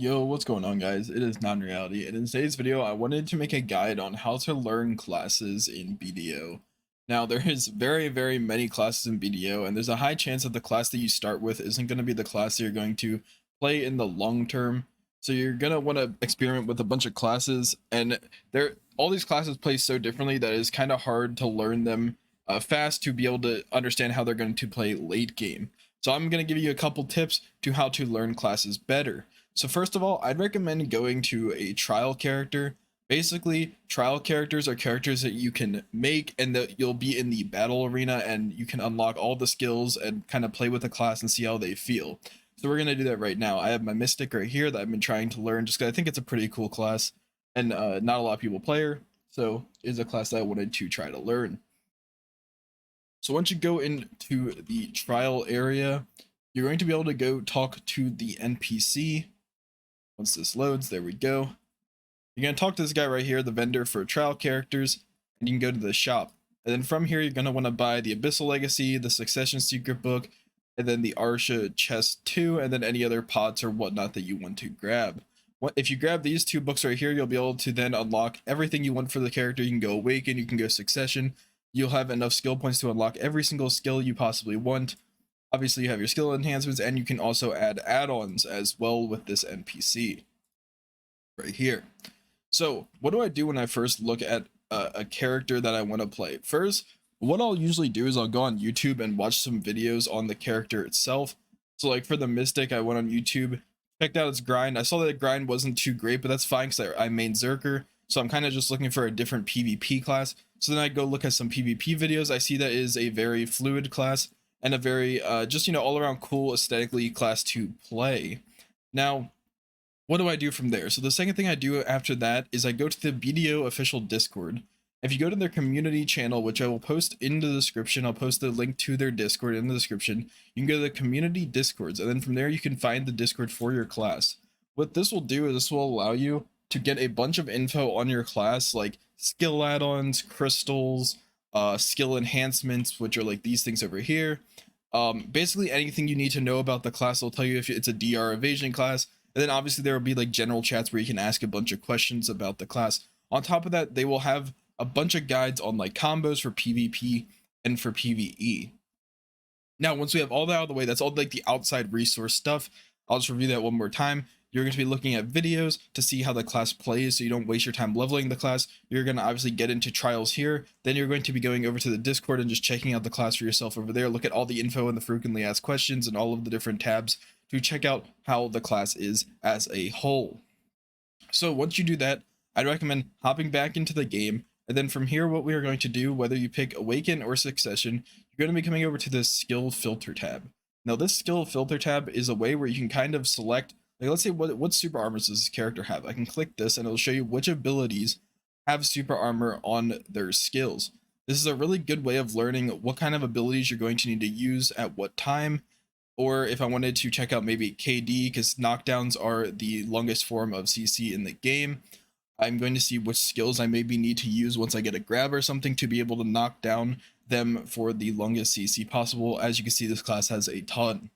Yo, what's going on, guys? It is non-reality, and in today's video I wanted to make a guide on how to learn classes in BDO. Now there is very many classes in BDO, and there's a high chance that the class that you start with isn't going to be the class that you're going to play in the long term. So you're going to want to experiment with a bunch of classes, and all these classes play so differently that it's kind of hard to learn them fast to be able to understand how they're going to play late game. So I'm going to give you a couple tips to how to learn classes better. So first of all, I'd recommend going to a trial character. Basically, trial characters are characters that you can make and that you'll be in the battle arena and you can unlock all the skills and kind of play with the class and see how they feel. So we're going to do that right now. I have my Mystic right here that I've been trying to learn just because I think it's a pretty cool class and not a lot of people play her. So it's a class that I wanted to try to learn. So once you go into the trial area, you're going to be able to go talk to the NPC. Once this loads, there we go. You're going to talk to this guy right here, the vendor for trial characters, and you can go to the shop. And then from here, you're going to want to buy the Abyssal Legacy, the Succession Secret Book, and then the Arsha Chest 2, and then any other pots or whatnot that you want to grab. If you grab these two books right here, you'll be able to then unlock everything you want for the character. You can go Awaken, you can go Succession. You'll have enough skill points to unlock every single skill you possibly want. Obviously, you have your skill enhancements, and you can also add add-ons as well with this NPC right here. So what do I do when I first look at a character that I want to play? First, what I'll usually do is I'll go on YouTube and watch some videos on the character itself. So like for the Mystic, I went on YouTube, checked out its grind. I saw that the grind wasn't too great, but that's fine because I main Zerker. So I'm kind of just looking for a different PvP class. So then I go look at some PvP videos. I see that is a very fluid class and a very just, all around cool aesthetically class to play. Now, what do I do from there? So the second thing I do after that is I go to the BDO official Discord. If you go to their community channel, which I will post in the description, I'll post the link to their Discord in the description. You can go to the community Discords, and then from there you can find the Discord for your class. What this will do is this will allow you to get a bunch of info on your class, like skill add-ons, crystals, skill enhancements, which are like these things over here. Basically anything you need to know about the class will tell you if it's a DR evasion class. And then obviously there will be like general chats where you can ask a bunch of questions about the class. On top of that, they will have a bunch of guides on like combos for PvP and for PvE. Now, once we have all that out of the way, that's all like the outside resource stuff. I'll just review that one more time. You're going to be looking at videos to see how the class plays so you don't waste your time leveling the class. You're going to obviously get into trials here. Then you're going to be going over to the Discord and just checking out the class for yourself over there. Look at all the info and the frequently asked questions and all of the different tabs to check out how the class is as a whole. So once you do that, I'd recommend hopping back into the game. And then from here, what we are going to do, whether you pick Awaken or Succession, you're going to be coming over to this skill filter tab. Now this skill filter tab is a way where you can kind of select, like let's say what super armors does this character have? I can click this and it'll show you which abilities have super armor on their skills. This is a really good way of learning what kind of abilities you're going to need to use at what time. Or if I wanted to check out maybe KD, because knockdowns are the longest form of CC in the game, I'm going to see which skills I maybe need to use once I get a grab or something to be able to knock down them for the longest CC possible. As you can see, this class has a ton.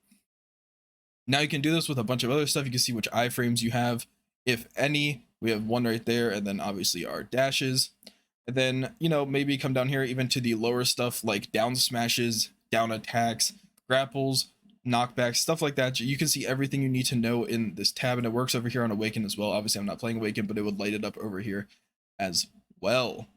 Now you can do this with a bunch of other stuff. You can see which iframes you have, if any. We have one right there, and then obviously our dashes. And then, maybe come down here even to the lower stuff like down smashes, down attacks, grapples, knockbacks, stuff like that. You can see everything you need to know in this tab, and it works over here on Awaken as well. Obviously, I'm not playing Awaken, but it would light it up over here as well.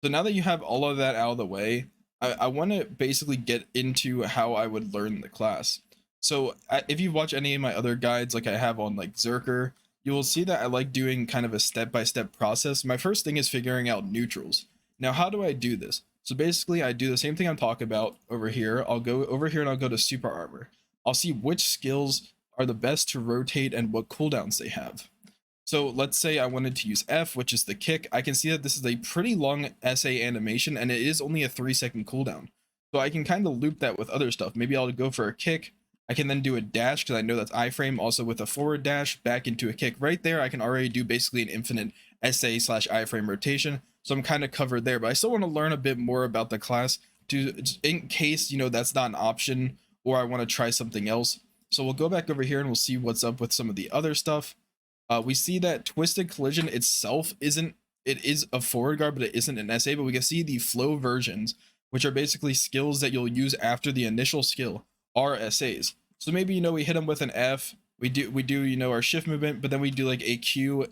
So now that you have all of that out of the way, I want to basically get into how I would learn the class. So if you watch any of my other guides, like I have on like Zerker, you will see that I like doing kind of a step-by-step process. My first thing is figuring out neutrals. Now, how do I do this? So basically, I do the same thing I'm talking about over here. I'll go over here and I'll go to super armor. I'll see which skills are the best to rotate and what cooldowns they have. So let's say I wanted to use F, which is the kick. I can see that this is a pretty long SA animation and it is only a 3-second cooldown. So I can kind of loop that with other stuff. Maybe I'll go for a kick. I can then do a dash because I know that's iframe, also with a forward dash back into a kick. Right there, I can already do basically an infinite SA/iframe rotation. So I'm kind of covered there, but I still want to learn a bit more about the class to, in case, that's not an option or I want to try something else. So we'll go back over here and we'll see what's up with some of the other stuff. We see that Twisted Collision itself isn't, it is a forward guard, but it isn't an SA, but we can see the flow versions, which are basically skills that you'll use after the initial skill, are SAs. So maybe, we hit them with an F, we do, our shift movement, but then we do like a Q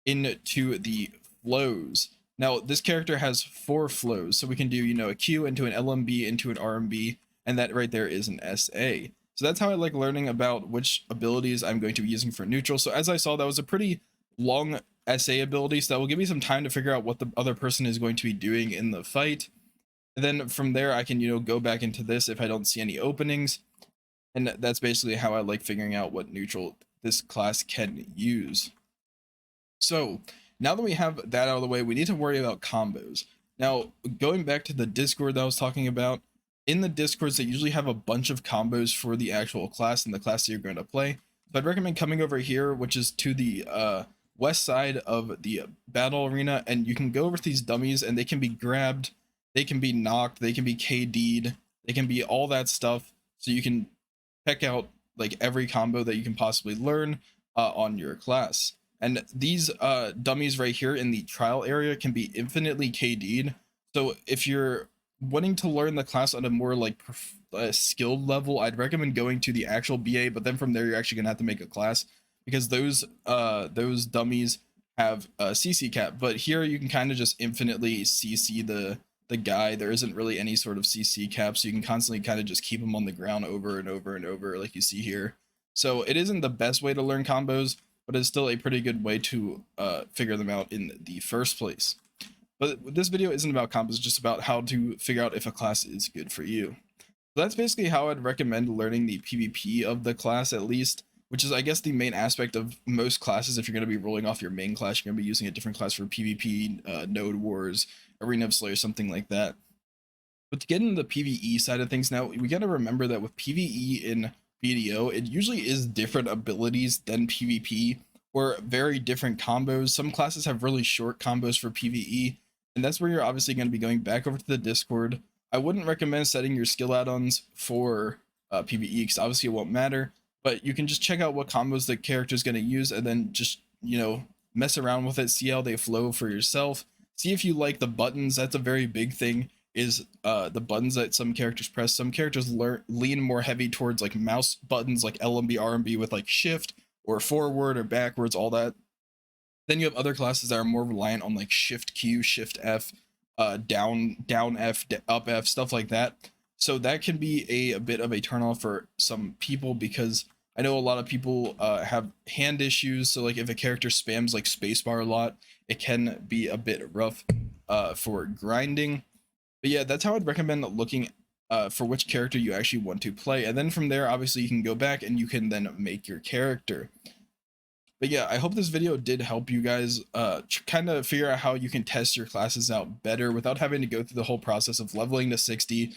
into the flows. Now, this character has 4 flows, so we can do, a Q into an LMB into an RMB, and that right there is an SA. So that's how I like learning about which abilities I'm going to be using for neutral. So as I saw, that was a pretty long SA ability, so that will give me some time to figure out what the other person is going to be doing in the fight. And then from there, I can, go back into this if I don't see any openings. And that's basically how I like figuring out what neutral this class can use. So now that we have that out of the way, we need to worry about combos. Now, going back to the Discord that I was talking about, in the Discords, they usually have a bunch of combos for the actual class and the class that you're going to play. So I'd recommend coming over here, which is to the west side of the battle arena, and you can go over to these dummies, and they can be grabbed, they can be knocked, they can be KD'd, they can be all that stuff. So you can check out like every combo that you can possibly learn on your class. And these dummies right here in the trial area can be infinitely KD'd. So if you're wanting to learn the class on a more like skilled level, I'd recommend going to the actual BA, but then from there you're actually gonna have to make a class, because those dummies have a CC cap. But here you can kind of just infinitely CC the guy. There isn't really any sort of CC cap, so you can constantly kind of just keep him on the ground over and over and over, like you see here. So it isn't the best way to learn combos, but it's still a pretty good way to figure them out in the first place. But this video isn't about combos, it's just about how to figure out if a class is good for you. So that's basically how I'd recommend learning the PvP of the class, at least, which is, I guess, the main aspect of most classes. If you're going to be rolling off your main class, you're going to be using a different class for PvP, Node Wars, Arena of Slayer, something like that. But to get into the PvE side of things now, we got to remember that with PvE in BDO, it usually is different abilities than PvP, or very different combos. Some classes have really short combos for PvE, and that's where you're obviously going to be going back over to the Discord. I wouldn't recommend setting your skill add-ons for PvE, because obviously it won't matter, but you can just check out what combos the character is going to use, and then just, mess around with it, see how they flow for yourself. See if you like the buttons. That's a very big thing, is the buttons that some characters press. Some characters lean more heavy towards like mouse buttons like LMB, RMB with like shift or forward or backwards, all that. Then you have other classes that are more reliant on like shift Q, shift F, down F, up F, stuff like that. So that can be a bit of a turnoff for some people, because I know a lot of people have hand issues. So like if a character spams like spacebar a lot, it can be a bit rough for grinding. But yeah, that's how I'd recommend looking for which character you actually want to play. And then from there, obviously you can go back and you can then make your character. But yeah, I hope this video did help you guys kind of figure out how you can test your classes out better without having to go through the whole process of leveling to 60,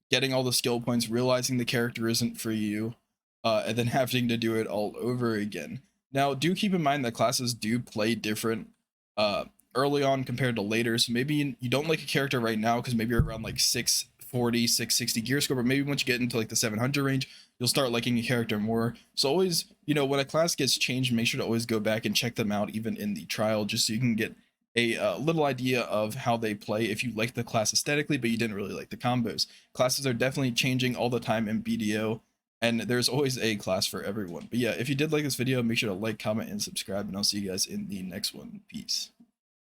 getting all the skill points, realizing the character isn't for you, and then having to do it all over again. Now, do keep in mind that classes do play different early on compared to later. So maybe you don't like a character right now because maybe you're around like 640, 660 gear score, but maybe once you get into like the 700 range, you'll start liking a character more. So always, when a class gets changed, make sure to always go back and check them out even in the trial, just so you can get a little idea of how they play if you like the class aesthetically, but you didn't really like the combos. Classes are definitely changing all the time in BDO, and there's always a class for everyone. But yeah, if you did like this video, make sure to like, comment, and subscribe, and I'll see you guys in the next one. Peace.